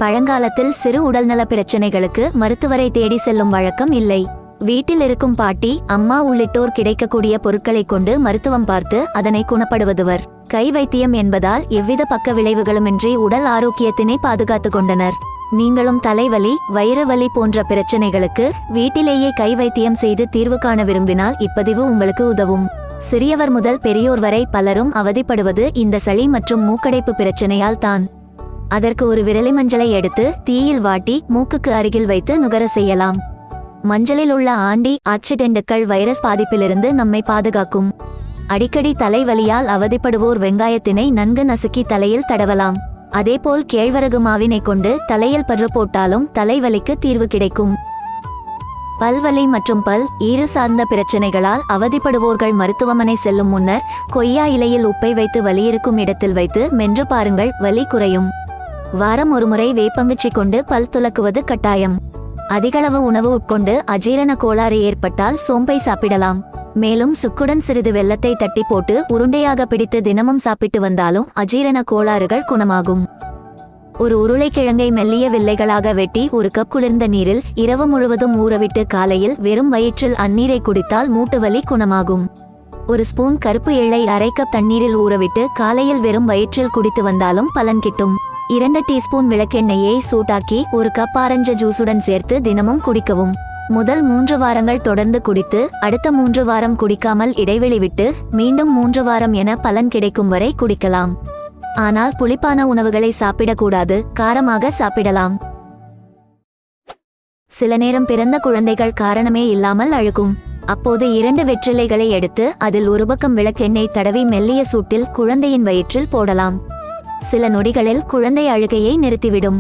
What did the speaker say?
பழங்காலத்தில் சிறு உடல்நல பிரச்சனைகளுக்கு மருத்துவரை தேடி செல்லும் வழக்கம் இல்லை. வீட்டில் இருக்கும் பாட்டி, அம்மா உள்ளிட்டோர் கிடைக்கக்கூடிய பொருட்களை கொண்டு மருத்துவம் பார்த்து அதனை குணப்படுவதுவர். கை வைத்தியம் என்பதால் எவ்வித பக்க விளைவுகளுமின்றி உடல் ஆரோக்கியத்தினை பாதுகாத்து கொண்டனர். நீங்களும் தலைவலி, வயிறு வலி போன்ற பிரச்சனைகளுக்கு வீட்டிலேயே கை வைத்தியம் செய்து தீர்வு காண விரும்பினால் இப்பதிவு உங்களுக்கு உதவும். சிறியவர் முதல் பெரியோர் வரை பலரும் அவதிப்படுவது இந்த சளி மற்றும் மூக்கடைப்பு பிரச்சனையால் தான். அதற்கு ஒரு விரலி மஞ்சளை எடுத்து தீயில் வாட்டி மூக்குக்கு அருகில் வைத்து நுகர செய்யலாம். மஞ்சளில் உள்ள ஆன்டி ஆக்சிடென்ட்கள் வைரஸ் பாதிப்பிலிருந்து நம்மை பாதுகாக்கும். அடிக்கடி தலைவலியால் அவதிப்படுவோர் வெங்காயத்தினை நன்கு நசுக்கி தலையில் தடவலாம். அதேபோல் கேழ்வரகு மாவினை கொண்டு தலையில் பற்று போட்டாலும் தலைவலிக்கு தீர்வு கிடைக்கும். பல்வலி மற்றும் ஈறு சார்ந்த பிரச்சனைகளால் அவதிப்படுவோர்கள் மருத்துவமனை செல்லும் முன்னர் கொய்யா இலையில் உப்பை வைத்து வலியிருக்கும் இடத்தில் வைத்து மென்று பாருங்கள், வலி குறையும். வாரம் ஒருமுறை வேப்பங்குச்சி கொண்டு பல் துலக்குவது கட்டாயம். அதிகளவு உணவு உட்கொண்டு அஜீரண கோளாறு ஏற்பட்டால் சோம்பை சாப்பிடலாம். மேலும் சுக்குடன் சிறிது வெல்லத்தை தட்டி போட்டு உருண்டையாக பிடித்து தினமும் சாப்பிட்டு வந்தாலும் அஜீரண கோளாறுகள் குணமாகும். ஒரு உருளைக்கிழங்கை மெல்லிய வில்லைகளாக வெட்டி ஒரு கப் குளிர்ந்த நீரில் இரவு முழுவதும் ஊறவிட்டு காலையில் வெறும் வயிற்றில் அந்நீரை குடித்தால் மூட்டு வலி குணமாகும். ஒரு ஸ்பூன் கருப்பு எள்ளை அரை கப் தண்ணீரில் ஊறவிட்டு காலையில் வெறும் வயிற்றில் குடித்து வந்தாலும் பலன் கிட்டும். 2 டீஸ்பூன் விளக்கெண்ணெயை சூடாக்கி ஒரு கப் ஆரஞ்சு ஜூஸுடன் சேர்த்து தினமும் குடிக்கவும். முதல் 3 வாரங்கள் தொடர்ந்து குடித்து அடுத்த 3 வாரம் குடிக்காமல் இடைவெளி விட்டு மீண்டும் 3 வாரம் என பலன் கிடைக்கும் வரை குடிக்கலாம். ஆனால் புளிப்பான உணவுகளை சாப்பிடக்கூடாது, காரமாக சாப்பிடலாம். சில நேரம் பிறந்த குழந்தைகள் காரணமே இல்லாமல் அழுகும். அப்போது 2 வெற்றிலைகளை எடுத்து அதில் ஒரு பக்கம் விளக்கெண்ணெய் தடவி மெல்லிய சூட்டில் குழந்தையின் வயிற்றில் போடலாம். சில நொடிகளில் குழந்தை அழுகையை நிறுத்திவிடும்.